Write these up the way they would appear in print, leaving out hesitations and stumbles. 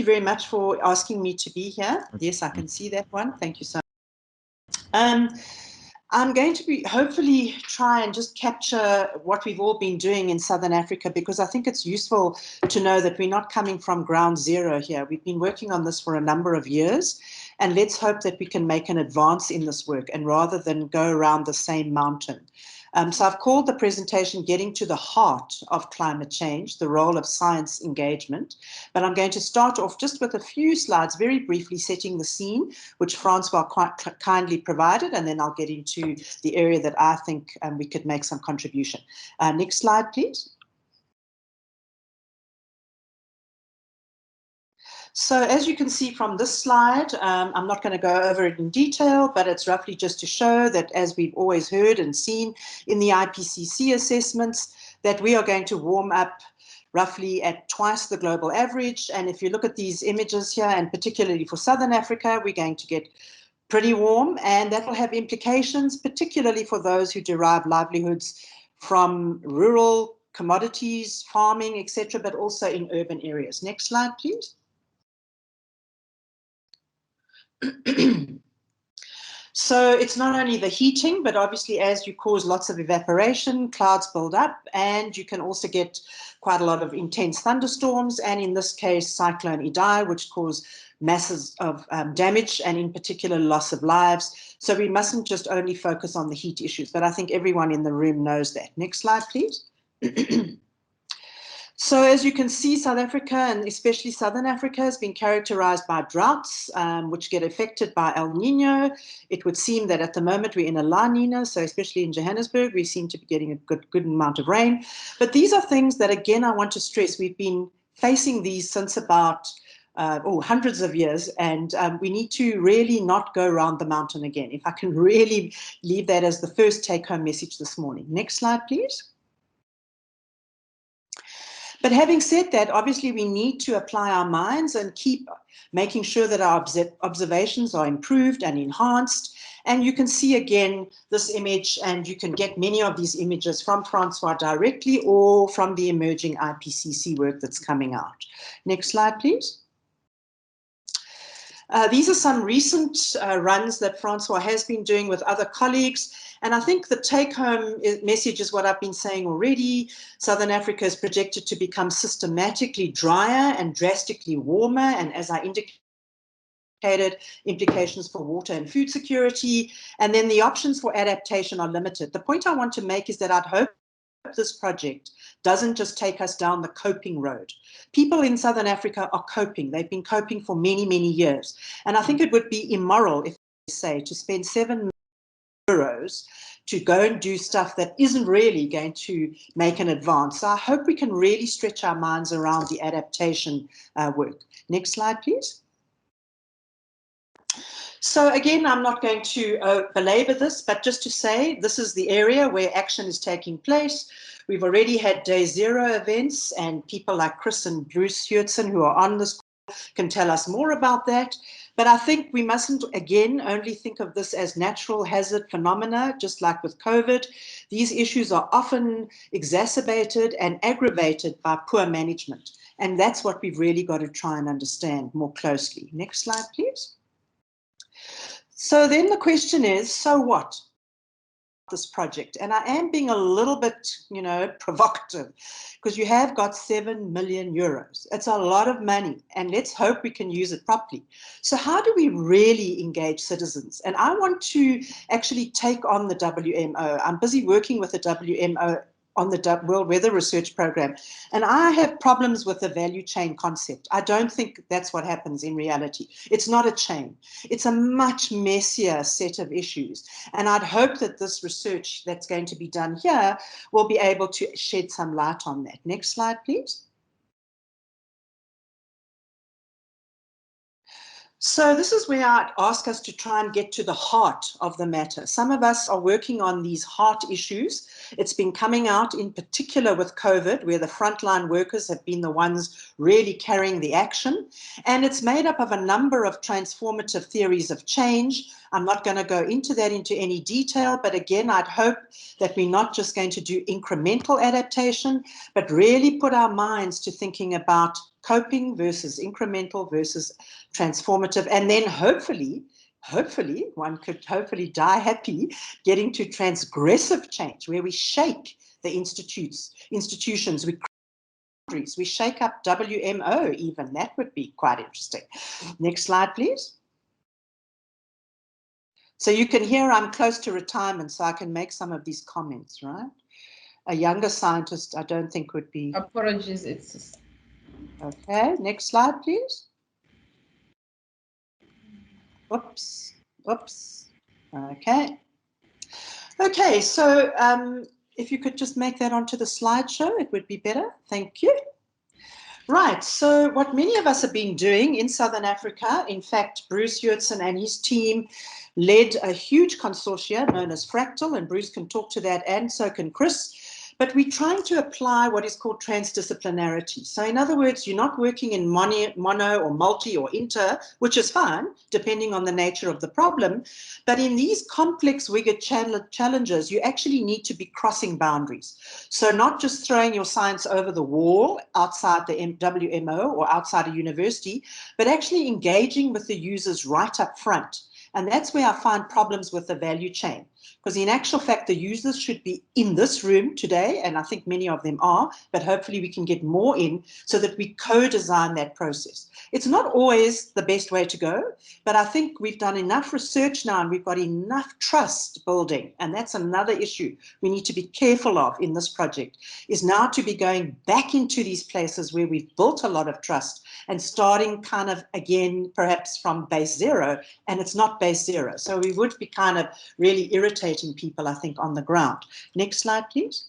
you very much for asking me to be here. Yes, I can see that one. Thank you so much. I'm going to be hopefully try and just capture what we've all been doing in Southern Africa, because I think it's useful to know that we're not coming from ground zero here. We've been working on this for a number of years, and let's hope that we can make an advance in this work and rather than go around the same mountain. So I've called the presentation Getting to the Heart of Climate Change, the Role of Science Engagement. But I'm going to start off just with a few slides, very briefly setting the scene, which Francois quite kindly provided, and then I'll get into the area that I think we could make some contribution. Next slide, please. So as you can see from this slide, I'm not going to go over it in detail, but it's roughly just to show that, as we've always heard and seen in the IPCC assessments, that we are going to warm up roughly at twice the global average. And if you look at these images here, and particularly for Southern Africa, we're going to get pretty warm, and that will have implications, particularly for those who derive livelihoods from rural commodities, farming, etc., but also in urban areas. Next slide, please. So it's not only the heating, but obviously as you cause lots of evaporation, clouds build up, and you can also get quite a lot of intense thunderstorms, and in this case, Cyclone Idai, which cause masses of damage and in particular loss of lives. So we mustn't just only focus on the heat issues, but I think everyone in the room knows that. Next slide, please. So as you can see, South Africa, and especially Southern Africa, has been characterized by droughts, which get affected by El Nino. It would seem that at the moment we're in a La Nina, so especially in Johannesburg, we seem to be getting a good amount of rain. But these are things that, again, I want to stress. We've been facing these since about hundreds of years, and we need to really not go around the mountain again. If I can really leave that as the first take-home message this morning. Next slide, please. But having said that, obviously we need to apply our minds and keep making sure that our observations are improved and enhanced. And you can see again this image, and you can get many of these images from Francois directly or from the emerging IPCC work that's coming out. Next slide, please. These are some recent runs that Francois has been doing with other colleagues. And I think the take-home message is what I've been saying already. Southern Africa is projected to become systematically drier and drastically warmer. And as I indicated, implications for water and food security. And then the options for adaptation are limited. The point I want to make is that I'd hope this project doesn't just take us down the coping road. People in Southern Africa are coping. They've been coping for many, many years. And I think it would be immoral, if I say, to spend €7 to go and do stuff that isn't really going to make an advance. So I hope we can really stretch our minds around the adaptation work. Next slide, please. So again, I'm not going to belabor this, but just to say this is the area where action is taking place. We've already had day zero events, and people like Chris and Bruce Hurtson, who are on this call, can tell us more about that. But I think we mustn't, again, only think of this as natural hazard phenomena, just like with COVID. These issues are often exacerbated and aggravated by poor management. And that's what we've really got to try and understand more closely. Next slide, please. So then the question is, so what? This project, and I am being a little bit, provocative, because you have got €7 million. It's a lot of money, and let's hope we can use it properly. So how do we really engage citizens? And I want to actually take on the WMO. I'm busy working with the WMO on the World Weather Research Program, and I have problems with the value chain concept. I don't think that's what happens in reality. It's not a chain. It's a much messier set of issues, and I'd hope that this research that's going to be done here will be able to shed some light on that. Next slide, please. So this is where I'd ask us to try and get to the heart of the matter. Some of us are working on these heart issues. It's been coming out in particular with COVID, where the frontline workers have been the ones really carrying the action. And it's made up of a number of transformative theories of change. I'm not going to go into that into any detail, but again, I'd hope that we're not just going to do incremental adaptation, but really put our minds to thinking about coping versus incremental versus transformative, and then hopefully one could hopefully die happy getting to transgressive change, where we shake the institutions, we shake up WMO even. That would be quite interesting. Next slide, please. So you can hear I'm close to retirement, so I can make some of these comments, right? A younger scientist, I don't think would be. Apologies, it's okay. Next slide, please. Oops. Okay. Okay, so if you could just make that onto the slideshow, it would be better. Thank you. Right, so what many of us have been doing in Southern Africa, in fact, Bruce Hurtson and his team led a huge consortia known as Fractal, and Bruce can talk to that, and so can Chris. But we're trying to apply what is called transdisciplinarity. So in other words, you're not working in mono or multi or inter, which is fine, depending on the nature of the problem. But in these complex wicked challenges, you actually need to be crossing boundaries. So not just throwing your science over the wall outside the WMO or outside a university, but actually engaging with the users right up front. And that's where I find problems with the value chain. Because in actual fact, the users should be in this room today, and I think many of them are, but hopefully we can get more in so that we co-design that process. It's not always the best way to go, but I think we've done enough research now and we've got enough trust building, and that's another issue we need to be careful of in this project, is now to be going back into these places where we've built a lot of trust and starting kind of again, perhaps from base zero, and it's not base zero. So we would be kind of really irritating people, I think, on the ground. Next slide, please.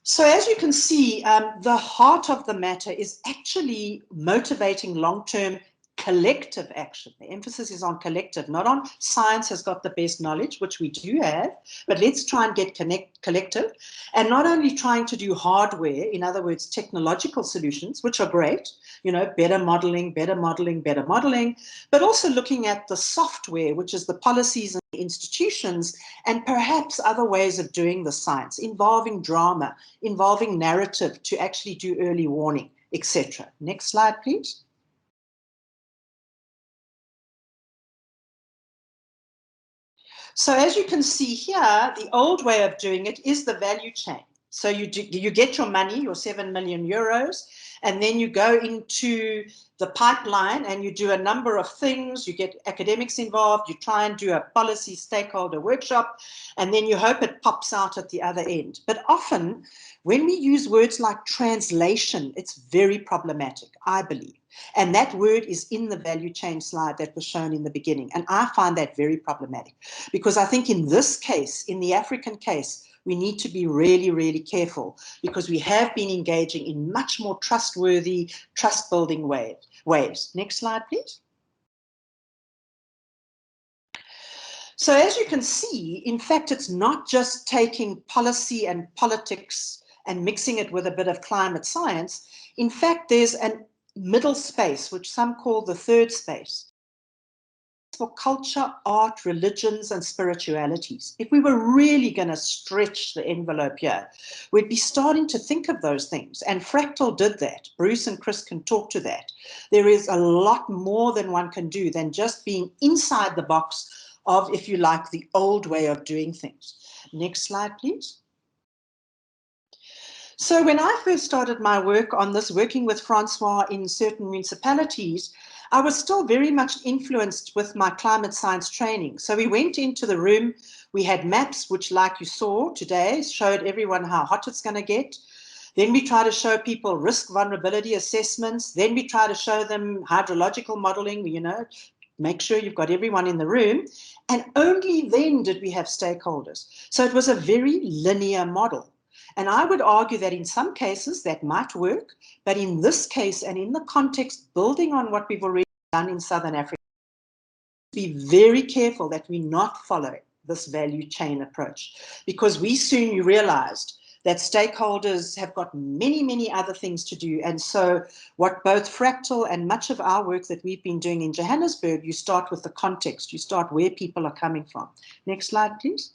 So as you can see, the heart of the matter is actually motivating long-term collective action. The emphasis is on collective, not on science has got the best knowledge, which we do have, but let's try and get collective, and not only trying to do hardware, in other words, technological solutions, which are great, you know, better modeling, but also looking at the software, which is the policies and the institutions, and perhaps other ways of doing the science, involving drama, involving narrative to actually do early warning, etc. Next slide, please. So as you can see here, the old way of doing it is the value chain. So you get your money, your 7 million euros, and then you go into the pipeline and you do a number of things. You get academics involved, you try and do a policy stakeholder workshop, and then you hope it pops out at the other end. But often, when we use words like translation, it's very problematic, I believe. And that word is in the value chain slide that was shown in the beginning. And I find that very problematic because I think in this case, in the African case, we need to be really, really careful because we have been engaging in much more trustworthy, trust-building ways. Next slide, please. So as you can see, in fact, it's not just taking policy and politics and mixing it with a bit of climate science. In fact, there's a middle space, which some call the third space, for culture, art, religions, and spiritualities. If we were really going to stretch the envelope here, we'd be starting to think of those things. And Fractal did that. Bruce and Chris can talk to that. There is a lot more than one can do than just being inside the box of, if you like, the old way of doing things. Next slide, please. So when I first started my work on this, working with Francois in certain municipalities, I was still very much influenced with my climate science training. So we went into the room, we had maps, which like you saw today, showed everyone how hot it's going to get. Then we try to show people risk vulnerability assessments. Then we try to show them hydrological modeling, you know, make sure you've got everyone in the room. And only then did we have stakeholders. So it was a very linear model. And I would argue that in some cases that might work, but in this case and in the context building on what we've already done in Southern Africa, be very careful that we not follow this value chain approach, because we soon realized that stakeholders have got many, many other things to do. And so what both Fractal and much of our work that we've been doing in Johannesburg, you start with the context, you start where people are coming from. Next slide, please.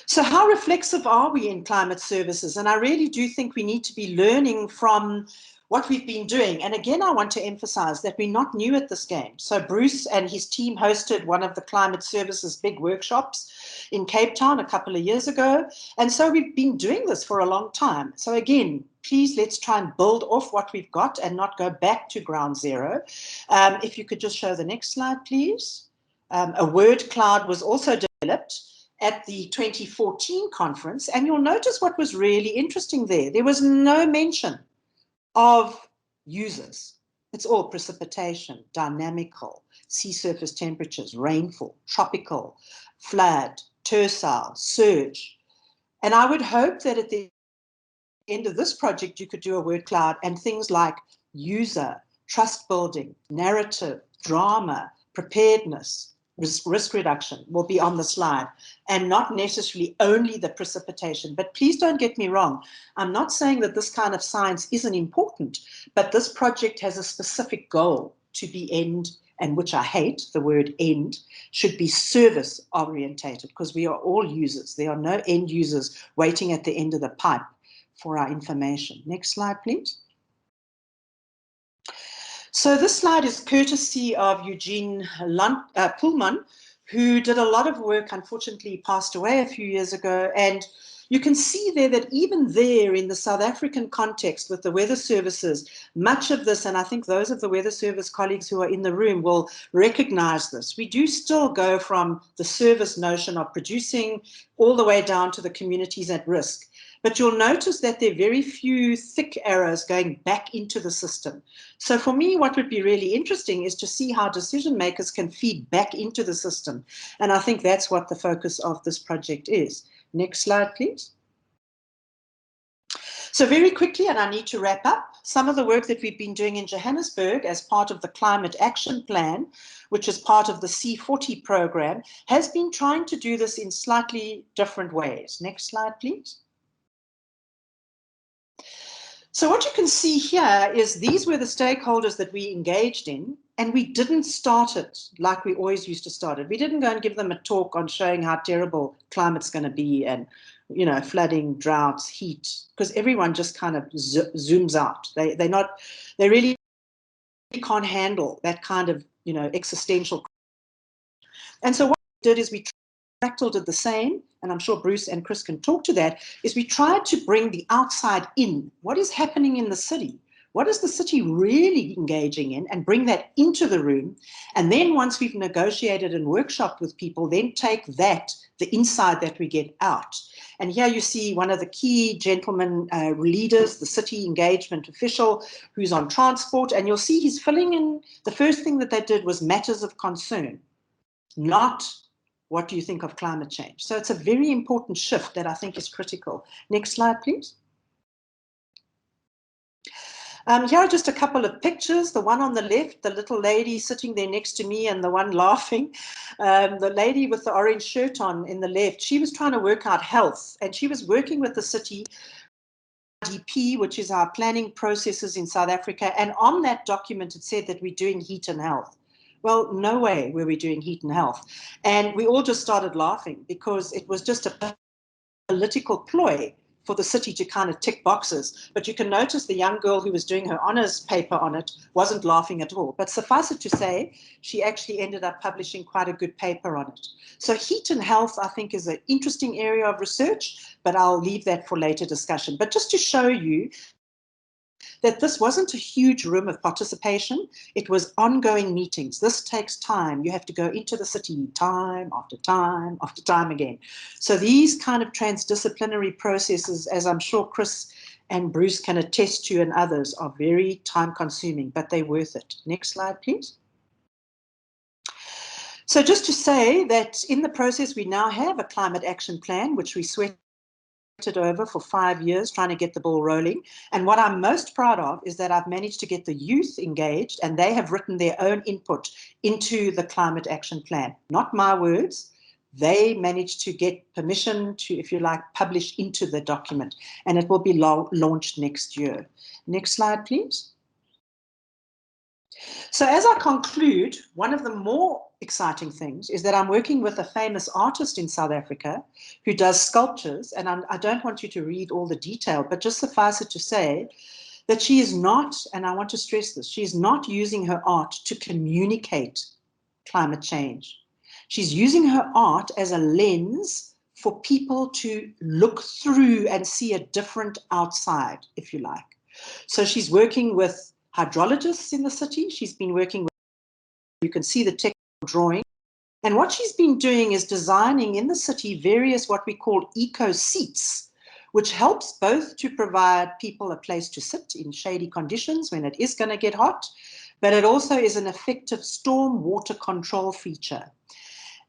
So how reflexive are we in climate services? And I really do think we need to be learning from what we've been doing. And again, I want to emphasize that we're not new at this game. So Bruce and his team hosted one of the climate services big workshops in Cape Town a couple of years ago. And so we've been doing this for a long time. So again, please let's try and build off what we've got and not go back to ground zero. If you could just show the next slide, please. A word cloud was also developed at the 2014 conference, and you'll notice what was really interesting there. There was no mention of users. It's all precipitation, dynamical, sea surface temperatures, rainfall, tropical, flood, tercile, surge. And I would hope that at the end of this project, you could do a word cloud and things like user, trust building, narrative, drama, preparedness, risk reduction will be on the slide, and not necessarily only the precipitation. But please don't get me wrong. I'm not saying that this kind of science isn't important, but this project has a specific goal to be end, and which I hate, the word end, should be service orientated, because we are all users. There are no end users waiting at the end of the pipe for our information. Next slide, please. So this slide is courtesy of Eugene Pullman, who did a lot of work, unfortunately passed away a few years ago. And you can see there that even there in the South African context with the weather services, much of this, and I think those of the weather service colleagues who are in the room will recognize this, we do still go from the service notion of producing all the way down to the communities at risk. But you'll notice that there are very few thick arrows going back into the system. So for me, what would be really interesting is to see how decision makers can feed back into the system. And I think that's what the focus of this project is. Next slide, please. So very quickly, and I need to wrap up, some of the work that we've been doing in Johannesburg as part of the Climate Action Plan, which is part of the C40 program, has been trying to do this in slightly different ways. Next slide, please. So what you can see here is these were the stakeholders that we engaged in, and we didn't start it like we always used to start it. We didn't go and give them a talk on showing how terrible climate's going to be and, you know, flooding, droughts, heat, because everyone just kind of zooms out. They really can't handle that kind of, you know, existential. And so what we did is Fractal did the same, and I'm sure Bruce and Chris can talk to that, is we tried to bring the outside in. What is happening in the city? What is the city really engaging in? And bring that into the room. And then once we've negotiated and workshopped with people, then take that, the inside that we get out. And here you see one of the key gentlemen leaders, the city engagement official who's on transport, and you'll see he's filling in, the first thing that they did was matters of concern, not what do you think of climate change? So it's a very important shift that I think is critical. Next slide, please. Here are just a couple of pictures. The one on the left, the little lady sitting there next to me, and the one laughing. The lady with the orange shirt on in the left, she was trying to work out health, and she was working with the city IDP, which is our planning processes in South Africa. And on that document, it said that we're doing heat and health. Well, no way were we doing heat and health. And we all just started laughing because it was just a political ploy for the city to kind of tick boxes. But you can notice the young girl who was doing her honors paper on it wasn't laughing at all. But suffice it to say, she actually ended up publishing quite a good paper on it. So heat and health, I think, is an interesting area of research, but I'll leave that for later discussion. But just to show you that this wasn't a huge room of participation. It was ongoing meetings. This takes time. You have to go into the city time after time after time again. So these kind of transdisciplinary processes, as I'm sure Chris and Bruce can attest to and others, are very time consuming, but they're worth it. Next slide, please. So just to say that in the process, we now have a climate action plan, which we sweated over for 5 years trying to get the ball rolling. And what I'm most proud of is that I've managed to get the youth engaged, and they have written their own input into the climate action plan. Not my words. They managed to get permission to, if you like, publish into the document, and it will be launched next year. Next slide, please. So as I conclude, one of the more exciting things is that I'm working with a famous artist in South Africa who does sculptures, and I don't want you to read all the detail, but just suffice it to say that she is not, and I want to stress this, she is not using her art to communicate climate change. She's using her art as a lens for people to look through and see a different outside, if you like. So she's working with hydrologists in the city. She's been working with, you can see the technical drawing. And what she's been doing is designing in the city various what we call eco seats, which helps both to provide people a place to sit in shady conditions when it is going to get hot, but it also is an effective storm water control feature.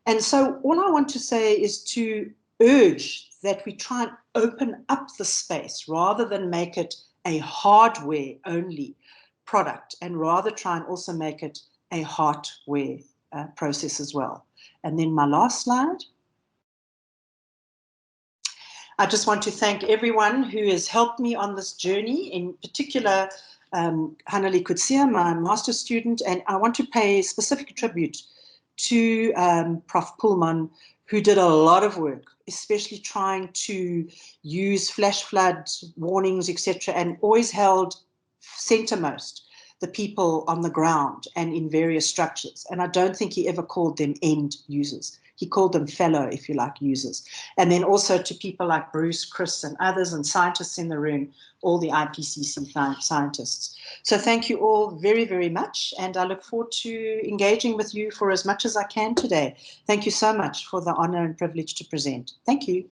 And so all I want to say is to urge that we try and open up the space rather than make it a hardware only product, and rather try and also make it a heartware process as well. And then my last slide. I just want to thank everyone who has helped me on this journey, in particular Hanali Kutsia, my master's student, and I want to pay specific tribute to Prof. Pullman, who did a lot of work, especially trying to use flash flood warnings, etc., and always held centermost the people on the ground and in various structures. And I don't think he ever called them end users. He called them fellow, if you like, users. And then also to people like Bruce, Chris, and others, and scientists in the room, all the IPCC scientists. So thank you all very, very much. And I look forward to engaging with you for as much as I can today. Thank you so much for the honor and privilege to present. Thank you.